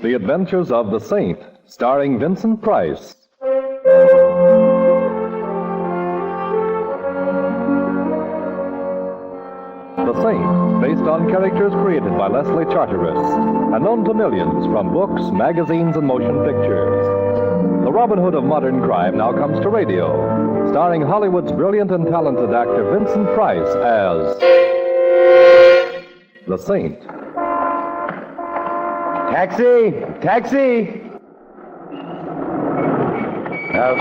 The Adventures of the Saint, starring Vincent Price. The Saint, based on characters created by Leslie Charteris and known to millions from books, magazines, and motion pictures. The Robin Hood of modern crime now comes to radio, starring Hollywood's brilliant and talented actor Vincent Price as The Saint. Taxi! Taxi!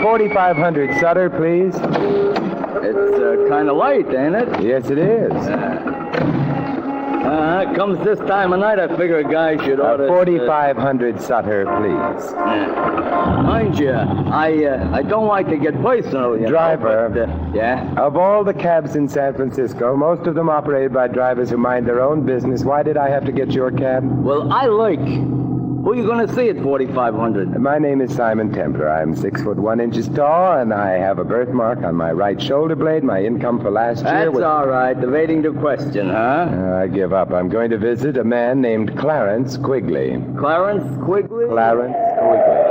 4500 Sutter, please. It's kind of late, ain't it? Yes, it is. It comes this time of night, I figure a guy should ought to... 4500 Sutter, please. Mind you, I don't like to get personal, you Driver. know, but, yeah? Of all the cabs in San Francisco, most of them operated by drivers who mind their own business. Why did I have to get your cab? Well, I like... Who are you going to see at 4500? My name is Simon Templar. I'm 6'1" tall, and I have a birthmark on my right shoulder blade. My income for last year That's all right. Evading the question, huh? I give up. I'm going to visit a man named Clarence Quigley. Clarence Quigley? Clarence Quigley.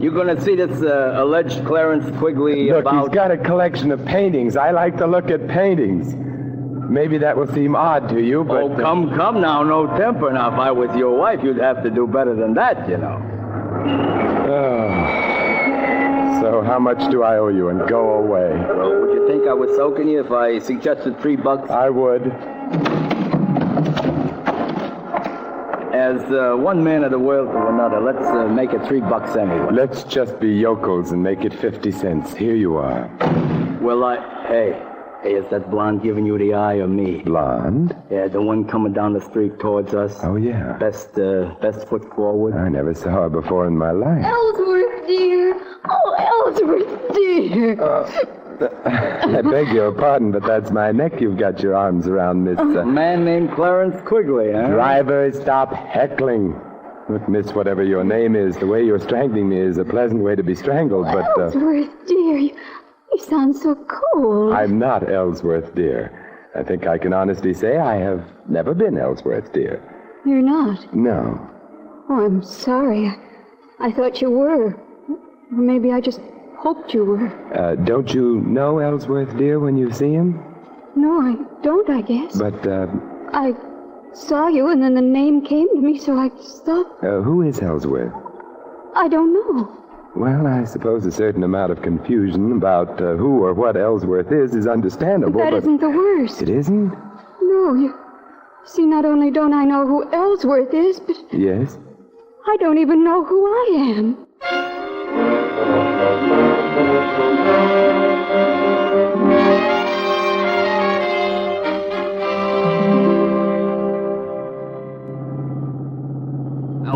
You're going to see this alleged Clarence Quigley Look, about... he's got a collection of paintings. I like to look at paintings. Maybe that will seem odd to you, but... Oh, come now, no temper. Now, if I was your wife, you'd have to do better than that, you know. So how much do I owe you, and go away? Well, would you think I was soaking you if I suggested $3? I would. As one man of the world to another, let's make it $3 anyway. Let's just be yokels and make it 50 cents. Here you are. Well, Hey, is that blonde giving you the eye or me? Blonde? Yeah, the one coming down the street towards us. Oh, yeah. Best foot forward. I never saw her before in my life. Ellsworth, dear. Oh, Ellsworth, dear. I beg your pardon, but that's my neck you've got your arms around, Miss... A man named Clarence Quigley, huh? Driver, stop heckling. Look, miss, whatever your name is, the way you're strangling me is a pleasant way to be strangled, but... Ellsworth, dear, you sound so cold. I'm not Ellsworth, dear. I think I can honestly say I have never been Ellsworth, dear. You're not? No. Oh, I'm sorry. I thought you were. Or maybe I just hoped you were. Don't you know Ellsworth, dear, when you see him? No, I don't, I guess. But, I saw you, and then the name came to me, so I stopped. who is Ellsworth? I don't know. Well, I suppose a certain amount of confusion about who or what Ellsworth is understandable, But that isn't the worst. It isn't? No, you see, not only don't I know who Ellsworth is, but... Yes? I don't even know who I am.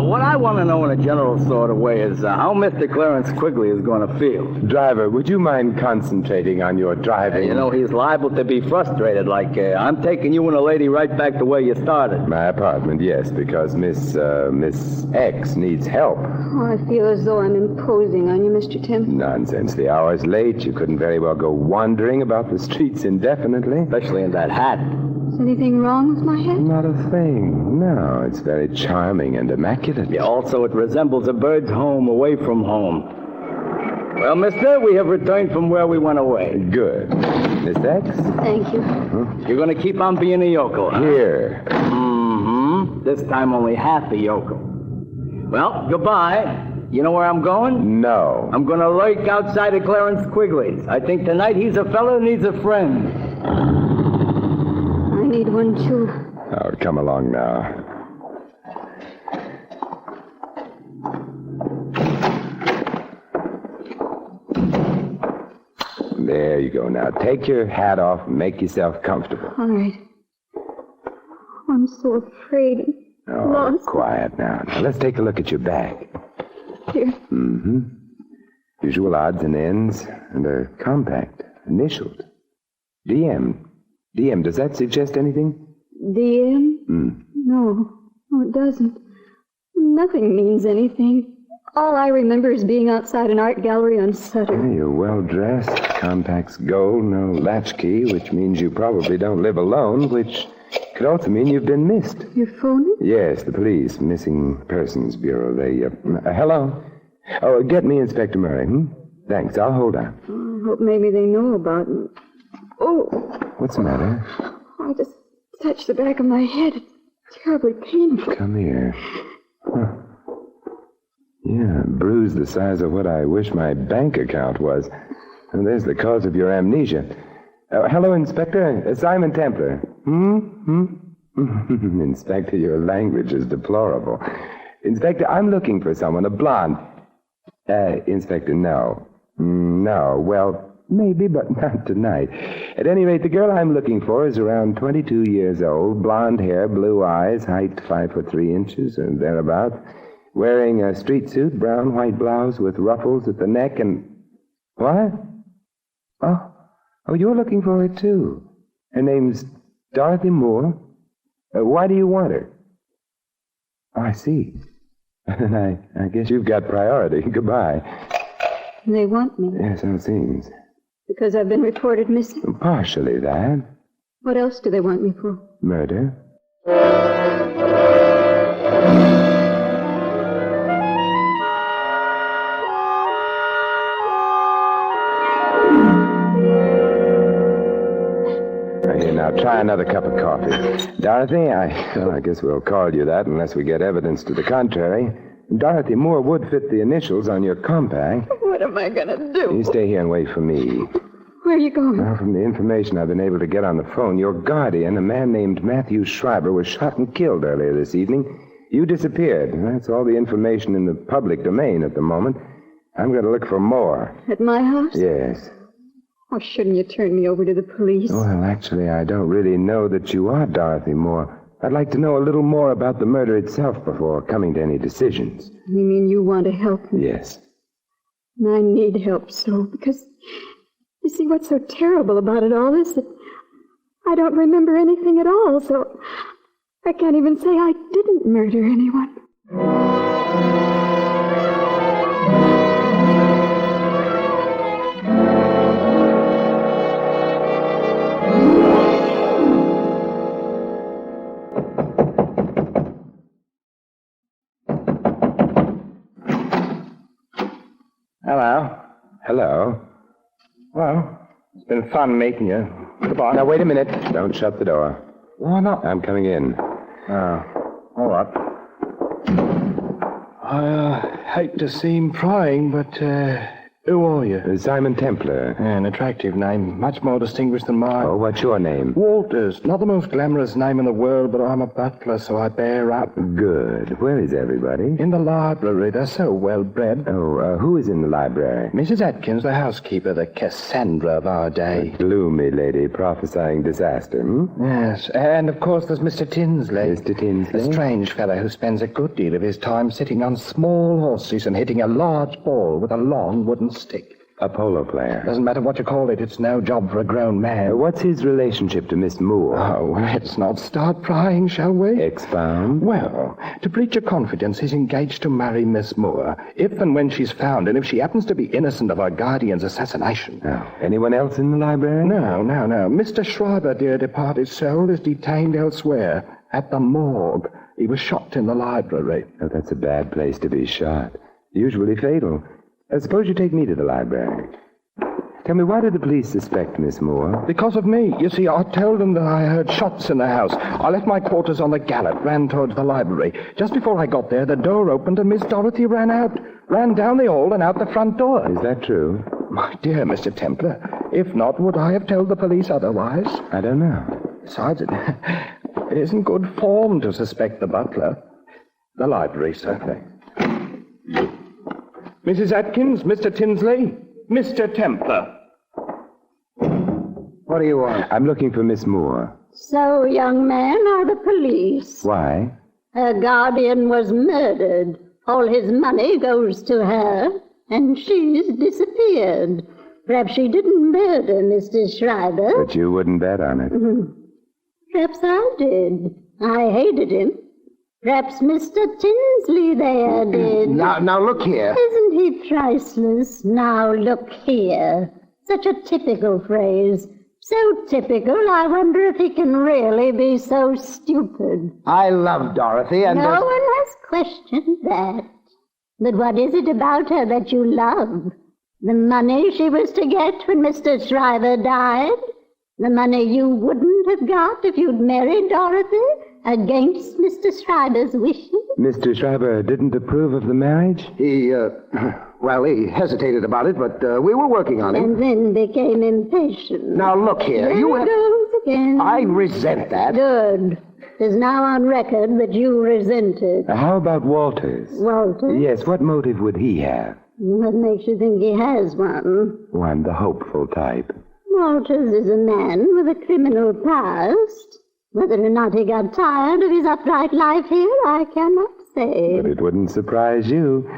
What I want to know in a general sort of way is how Mr. Clarence Quigley is going to feel. Driver, would you mind concentrating on your driving? You know, he's liable to be frustrated, like, I'm taking you and a lady right back to where you started. My apartment, yes, because Miss X needs help. Oh, I feel as though I'm imposing on you, Mr. Tim. Nonsense. The hour's late. You couldn't very well go wandering about the streets indefinitely. Especially in that hat. Is anything wrong with my head? Not a thing. No, it's very charming and immaculate. Yeah, also it resembles a bird's home away from home. Well, mister, we have returned from where we went away. Good. Miss X? Thank you. You're going to keep on being a yokel, huh? Here. Mm-hmm. This time only half a yokel. Well, goodbye. You know where I'm going? No. I'm going to lurk outside of Clarence Quigley's. I think tonight he's a fellow who needs a friend. I need one, too. Oh, come along now. There you go. Now, take your hat off and make yourself comfortable. All right. I'm so afraid. Oh, Lost. quiet now. Now, let's take a look at your bag. Here. Mm-hmm. Usual odds and ends, and a compact, initialed. DM. DM, does that suggest anything? DM? No, it doesn't. Nothing means anything. All I remember is being outside an art gallery on Sutter. Yeah, you're well-dressed. Compact's gold, no latchkey, which means you probably don't live alone, which Could also mean you've been missed. You're phoning? Yes, the police, Missing Persons Bureau. They, hello? Oh, get me Inspector Murray, Thanks, I'll hold on. I hope maybe they know about me. Oh, What's the matter? I just touched the back of my head. It's terribly painful. Come here. Huh. Yeah, a bruise the size of what I wish my bank account was. And there's the cause of your amnesia. Hello, Inspector. Simon Templar. Inspector, your language is deplorable. Inspector, I'm looking for someone, a blonde. Inspector, no. No, well, maybe, but not tonight. At any rate, the girl I'm looking for is around 22 years old, blonde hair, blue eyes, height 5'3" or thereabouts, wearing a street suit, brown white blouse with ruffles at the neck and... What? Oh, you're looking for her, too. Her name's Dorothy Moore. Why do you want her? Oh, I see. Then I guess you've got priority. Goodbye. They want me. Yes, so it seems. Because I've been reported missing? Partially that. What else do they want me for? Murder. Here, now, try another cup of coffee. Dorothy, I guess we'll call you that unless we get evidence to the contrary. Dorothy Moore would fit the initials on your compact. What am I going to do? You stay here and wait for me. Where are you going? Well, from the information I've been able to get on the phone, your guardian, a man named Matthew Schreiber, was shot and killed earlier this evening. You disappeared. That's all the information in the public domain at the moment. I'm going to look for more. At my house? Yes. Oh, shouldn't you turn me over to the police? Well, actually, I don't really know that you are Dorothy Moore. I'd like to know a little more about the murder itself before coming to any decisions. You mean you want to help me? Yes. And I need help so, because you see what's so terrible about it all is that I don't remember anything at all, so I can't even say I didn't murder anyone. Hello. Hello. Well, it's been fun meeting you. Goodbye. Now, wait a minute. Don't shut the door. Why not? I'm coming in. Oh, all right. I hate to seem prying, but who are you? Simon Templar. An attractive name, much more distinguished than mine. Oh, what's your name? Walters. Not the most glamorous name in the world, but I'm a butler, so I bear up. Good. Where is everybody? In the library. They're so well-bred. Oh, who is in the library? Mrs. Atkins, the housekeeper, the Cassandra of our day. A gloomy lady prophesying disaster, Yes, and of course there's Mr. Tinsley. Mr. Tinsley? A strange fellow who spends a good deal of his time sitting on small horses and hitting a large ball with a long wooden stick. A polo player. Doesn't matter what you call it, it's no job for a grown man. What's his relationship to Miss Moore? Oh, let's not start prying, shall we? Expound. Well, to breach your confidence, he's engaged to marry Miss Moore, if and when she's found, and if she happens to be innocent of our guardian's assassination. Oh. Anyone else in the library? No. Mr. Schreiber, dear departed soul, is detained elsewhere, at the morgue. He was shot in the library. Oh, that's a bad place to be shot. Usually fatal. Suppose you take me to the library. Tell me, why did the police suspect Miss Moore? Because of me. You see, I told them that I heard shots in the house. I left my quarters on the gallop, ran towards the library. Just before I got there, the door opened and Miss Dorothy ran out. Ran down the hall and out the front door. Is that true? My dear Mr. Templar, if not, would I have told the police otherwise? I don't know. Besides, it isn't good form to suspect the butler. The library, sir. Okay. Mrs. Atkins, Mr. Tinsley, Mr. Templar. What do you want? I'm looking for Miss Moore. So, young man, are the police. Why? Her guardian was murdered. All his money goes to her, and she's disappeared. Perhaps she didn't murder Mr. Schreiber. But you wouldn't bet on it. Perhaps I did. I hated him. Perhaps Mr. Tinsley there did. Now look here. Isn't he priceless? Now look here. Such a typical phrase. So typical, I wonder if he can really be so stupid. I love Dorothy, and... No one has questioned that. But what is it about her that you love? The money she was to get when Mr. Shriver died? The money you wouldn't have got if you'd married Dorothy against Mr. Shriver's wishes? Mr. Shriver didn't approve of the marriage? He hesitated about it, but we were working on him. And then became impatient. Now, look here, There you it have... goes again. I resent that. Good. It is now on record that you resent it. How about Walters? Walter? Yes, what motive would he have? What makes you think he has one? Oh, I'm the hopeful type. Walters is a man with a criminal past. Whether or not he got tired of his upright life here, I cannot say. But it wouldn't surprise you.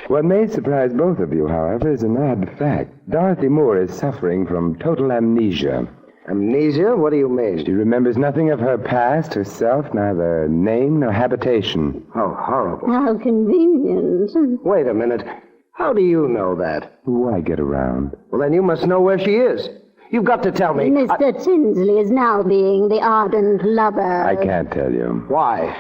What may surprise both of you, however, is an odd fact. Dorothy Moore is suffering from total amnesia. Amnesia? What do you mean? She remembers nothing of her past, herself, neither name nor habitation. Oh, horrible. How convenient. Wait a minute. How do you know that? Why get around? Well, then you must know where she is. You've got to tell me. Mr. Tinsley is now being the ardent lover. I can't tell you. Why?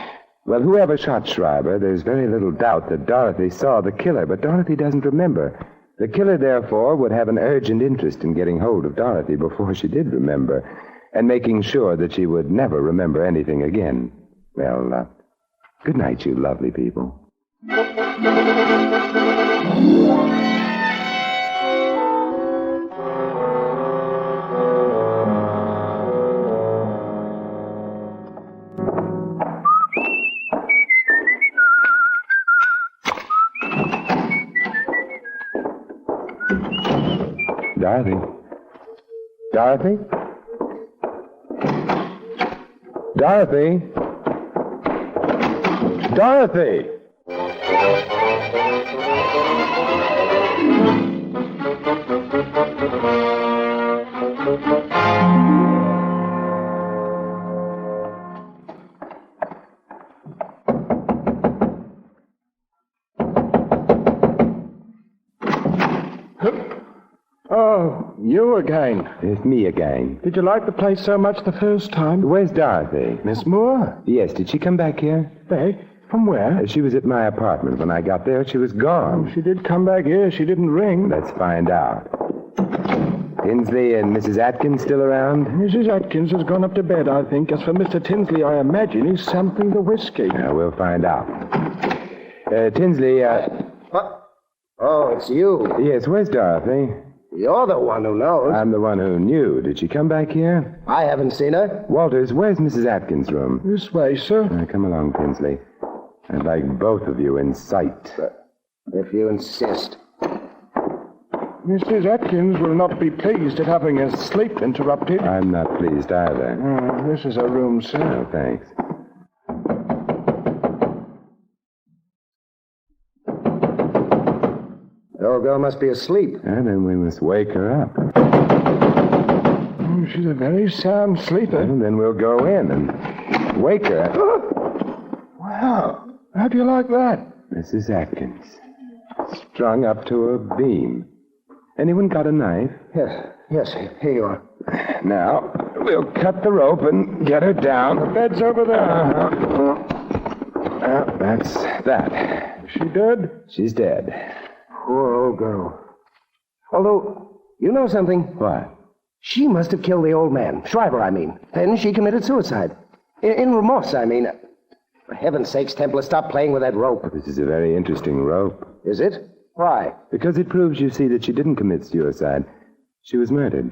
Well, whoever shot Schreiber, there's very little doubt that Dorothy saw the killer, but Dorothy doesn't remember. The killer, therefore, would have an urgent interest in getting hold of Dorothy before she did remember, and making sure that she would never remember anything again. Well, good night, you lovely people. Dorothy? Dorothy? Dorothy? Dorothy! Oh, you again. It's me again. Did you like the place so much the first time? Where's Dorothy? Miss Moore? Yes, did she come back here? Back? From where? She was at my apartment. When I got there, she was gone. She did come back here. She didn't ring. Let's find out. Tinsley and Mrs. Atkins still around? Mrs. Atkins has gone up to bed, I think. As for Mr. Tinsley, I imagine he's sampling the whiskey. We'll find out. Tinsley, What? Oh, it's you. Yes, where's Dorothy? You're the one who knows. I'm the one who knew. Did she come back here? I haven't seen her. Walters, where's Mrs. Atkins' room? This way, sir. Come along, Tinsley. I'd like both of you in sight. If you insist. Mrs. Atkins will not be pleased at having her sleep interrupted. I'm not pleased either. This is her room, sir. Oh, thanks. The old girl must be asleep. Then we must wake her up. She's a very sound sleeper. And then we'll go in and wake her. Wow. How do you like that? Mrs. Atkins. Strung up to a beam. Anyone got a knife? Yes, here you are. Now, we'll cut the rope and get her down. The bed's over there. That's that. Is she dead? She's dead. Poor old girl. Although, you know something? What? She must have killed the old man. Shriver, I mean. Then she committed suicide. In remorse, I mean. For heaven's sakes, Templar, stop playing with that rope. This is a very interesting rope. Is it? Why? Because it proves, you see, that she didn't commit suicide. She was murdered.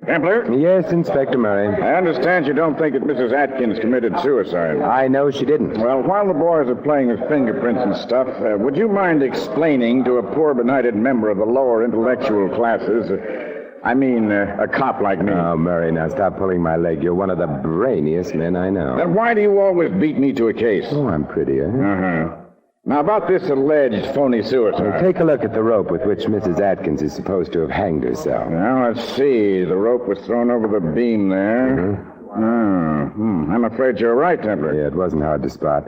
Templar? Yes, Inspector Murray. I understand you don't think that Mrs. Atkins committed suicide. I know she didn't. Well, while the boys are playing with fingerprints and stuff, would you mind explaining to a poor benighted member of the lower intellectual classes, a cop like me? Oh, Murray, now stop pulling my leg. You're one of the brainiest men I know. Then why do you always beat me to a case? Oh, I'm prettier. Uh-huh. Now, about this alleged phony suicide. Take a look at the rope with which Mrs. Atkins is supposed to have hanged herself. Now, let's see. The rope was thrown over the beam there. I'm afraid you're right, Templar. Yeah, it wasn't hard to spot.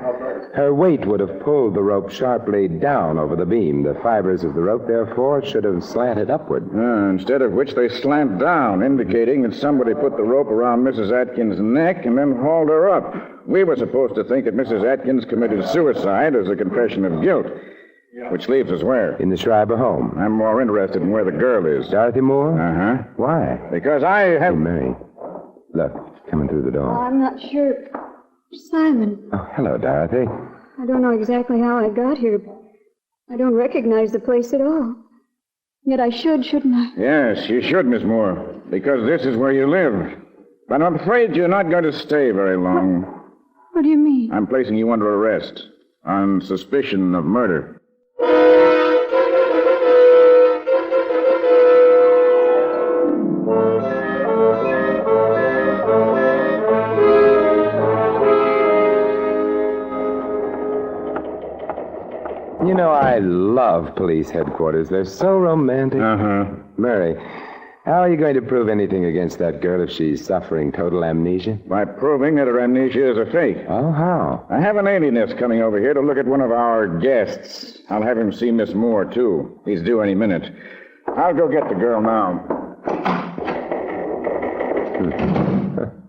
Her weight would have pulled the rope sharply down over the beam. The fibers of the rope, therefore, should have slanted upward. Instead of which they slant down, indicating that somebody put the rope around Mrs. Atkins' neck and then hauled her up. We were supposed to think that Mrs. Atkins committed suicide as a confession of guilt. Which leaves us where? In the Schreiber home. I'm more interested in where the girl is. Dorothy Moore? Uh-huh. Why? Because I have... Hey, Mary. Look, coming through the door. I'm not sure. Simon. Oh, hello, Dorothy. I don't know exactly how I got here, but I don't recognize the place at all. Yet I should, shouldn't I? Yes, you should, Miss Moore, because this is where you live. But I'm afraid you're not going to stay very long. What do you mean? I'm placing you under arrest on suspicion of murder. You know, I love police headquarters. They're so romantic. Uh-huh. Mary, how are you going to prove anything against that girl if she's suffering total amnesia? By proving that her amnesia is a fake. Oh, how? I have an alienist coming over here to look at one of our guests. I'll have him see Miss Moore, too. He's due any minute. I'll go get the girl now.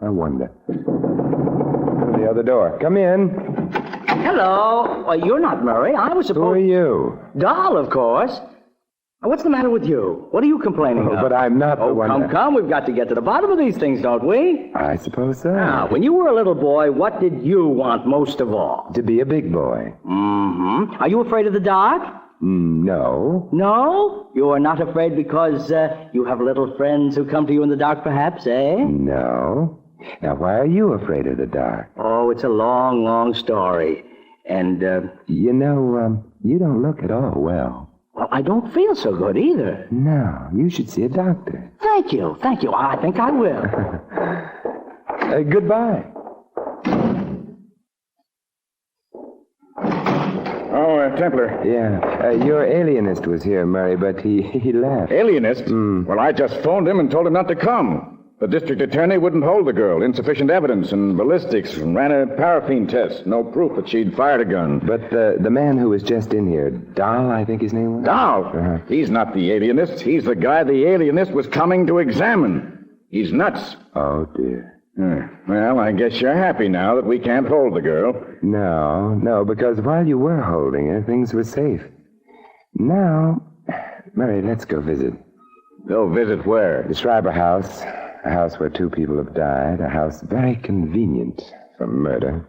I wonder. The other door. Come in. Hello. Well, you're not Murray. I was supposed... Who are you? Doll, of course. What's the matter with you? What are you complaining of? But I'm not the one... Come. We've got to get to the bottom of these things, don't we? I suppose so. Now, when you were a little boy, what did you want most of all? To be a big boy. Mm-hmm. Are you afraid of the dark? No. No? You are not afraid because you have little friends who come to you in the dark, perhaps, eh? No. Now, why are you afraid of the dark? Oh, it's a long, long story. And, You know, you don't look at all well. well, I don't feel so good either. No, you should see a doctor. Thank you. I think I will. Goodbye. Oh, Templar. Yeah, your alienist was here, Murray, but he left. Alienist? Well, I just phoned him and told him not to come. The district attorney wouldn't hold the girl. Insufficient evidence and ballistics. Ran a paraffin test. No proof that she'd fired a gun. But the man who was just in here, Dahl, I think his name was? Dahl? Uh-huh. He's not the alienist. He's the guy the alienist was coming to examine. He's nuts. Oh, dear. Well, I guess you're happy now that we can't hold the girl. No, because while you were holding her, things were safe. Now, Murray, let's go visit. Go visit where? The Schreiber house. A house where 2 people have died. A house very convenient for murder.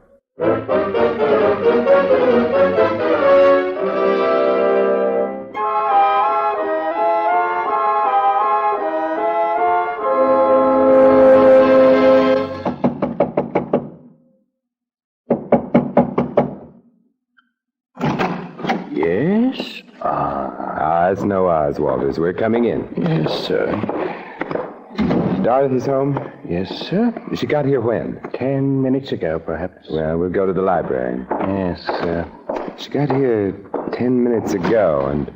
Yes? It's no Oz, Walters. We're coming in. Yes, sir. Dorothy's home? Yes, sir. She got here when? 10 minutes ago, perhaps. Well, we'll go to the library. Yes, sir. She got here 10 minutes ago,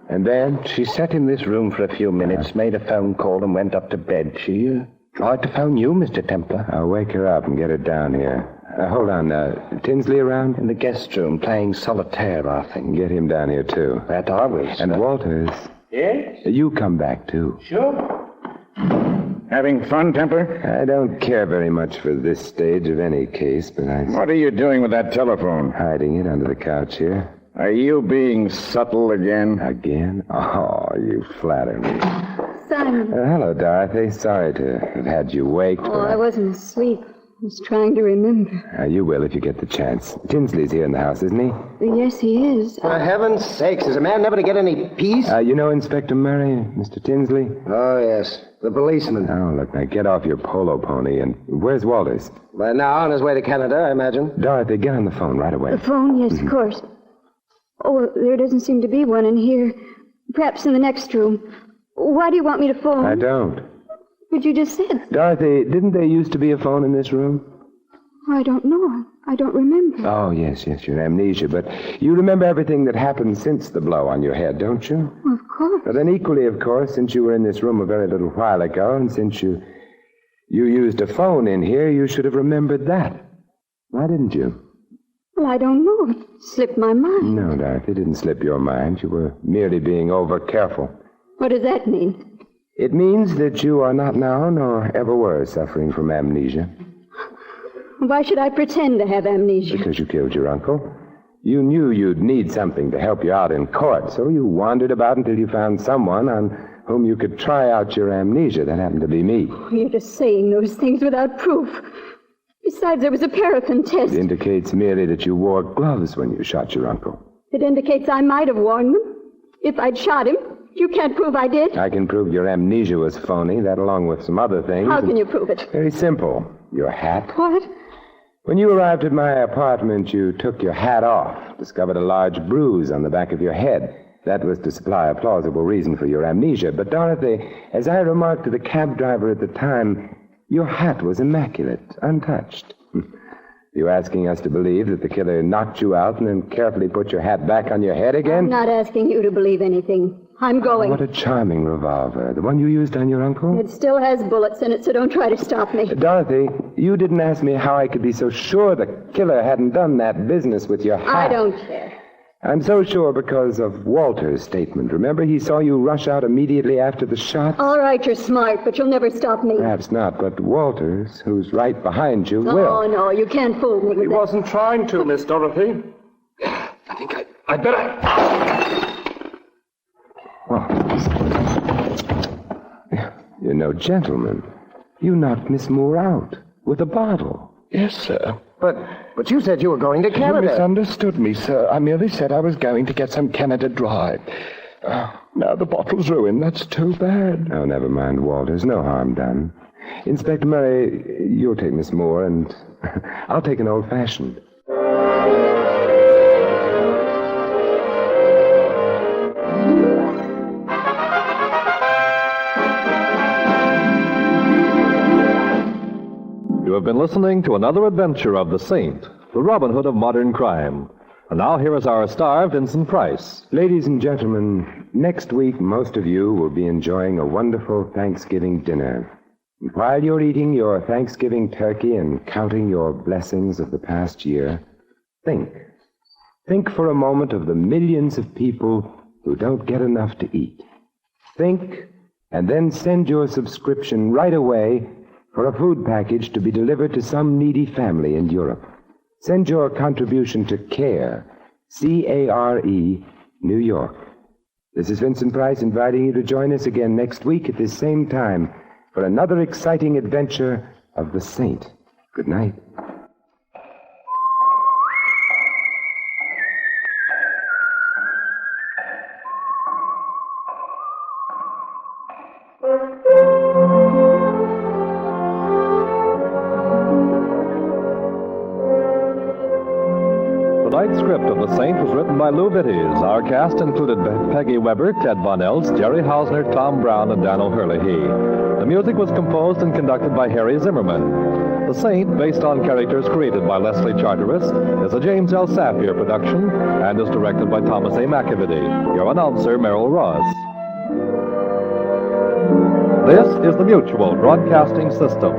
and then? She sat in this room for a few minutes, made a phone call, and went up to bed. She tried to phone you, Mr. Templar. I'll wake her up and get her down here. Hold on. Tinsley around? In the guest room, playing solitaire, I think. Get him down here, too. That I will, sir. And Walters. Yes? You come back, too. Sure. Having fun, Templar? I don't care very much for this stage of any case, but What are you doing with that telephone? hiding it under the couch here. Are you being subtle again? Again? Oh, you flatter me. Simon. Hello, Dorothy. Sorry to have had you waked. Oh, I wasn't asleep. I was trying to remember. You will if you get the chance. Tinsley's here in the house, isn't he? Yes, he is. For heaven's sakes, is a man never to get any peace? You know Inspector Murray, Mr. Tinsley? Oh, yes. The policeman. Oh, look, now get off your polo pony and... Where's Walters? By now, on his way to Canada, I imagine. Dorothy, get on the phone right away. The phone? Yes, of course. Oh, there doesn't seem to be one in here. Perhaps in the next room. Why do you want me to phone? I don't. But you just said. Dorothy, didn't there used to be a phone in this room? I don't know. I don't remember. Oh, yes, your amnesia. But you remember everything that happened since the blow on your head, don't you? Well, of course. But then equally, of course, since you were in this room a very little while ago, and since you used a phone in here, you should have remembered that. Why didn't you? Well, I don't know. It slipped my mind. No, Dorothy, it didn't slip your mind. You were merely being over-careful. What does that mean? It means that you are not now, nor ever were, suffering from amnesia. Why should I pretend to have amnesia? Because you killed your uncle. You knew you'd need something to help you out in court, so you wandered about until you found someone on whom you could try out your amnesia. That happened to be me. You're just saying those things without proof. Besides, there was a paraffin test. It indicates merely that you wore gloves when you shot your uncle. It indicates I might have worn them. If I'd shot him, you can't prove I did. I can prove your amnesia was phony, that along with some other things. How can you prove it? Very simple. Your hat. What? When you arrived at my apartment, you took your hat off, discovered a large bruise on the back of your head. That was to supply a plausible reason for your amnesia. But, Dorothy, as I remarked to the cab driver at the time, your hat was immaculate, untouched. You asking us to believe that the killer knocked you out and then carefully put your hat back on your head again? I'm not asking you to believe anything. I'm going. What a charming revolver. The one you used on your uncle? It still has bullets in it, so don't try to stop me. Dorothy, you didn't ask me how I could be so sure the killer hadn't done that business with your hat. I don't care. I'm so sure because of Walter's statement. Remember, he saw you rush out immediately after the shot? All right, you're smart, but you'll never stop me. Perhaps not, but Walters, who's right behind you, will. Oh, no, you can't fool me with He that. wasn't trying to, Miss Dorothy. I think I'd better... You're no gentleman. You knocked Miss Moore out with a bottle. Yes, sir. But you said you were going to You Canada. misunderstood me, sir. I merely said I was going to get some Canada Dry. Now the bottle's ruined. That's too bad. Oh, never mind, Walters. No harm done. Inspector Murray, you'll take Miss Moore, and I'll take an old-fashioned. You have been listening to another adventure of the Saint, the Robin Hood of modern crime. And now here is our star, Vincent Price. Ladies and gentlemen, next week most of you will be enjoying a wonderful Thanksgiving dinner. And while you're eating your Thanksgiving turkey and counting your blessings of the past year, think. Think for a moment of the millions of people who don't get enough to eat. Think, and then send your subscription right away for a food package to be delivered to some needy family in Europe. Send your contribution to CARE, C-A-R-E, New York. This is Vincent Price inviting you to join us again next week at this same time for another exciting adventure of the Saint. Good night. Tonight's script of The Saint was written by Lou Vitties. Our cast included Peggy Weber, Ted Von Elst, Jerry Hausner, Tom Brown, and Dan O'Hurley. The music was composed and conducted by Harry Zimmerman. The Saint, based on characters created by Leslie Charteris, is a James L. Safier production and is directed by Thomas A. McAvity. Your announcer, Merrill Ross. This is the Mutual Broadcasting System.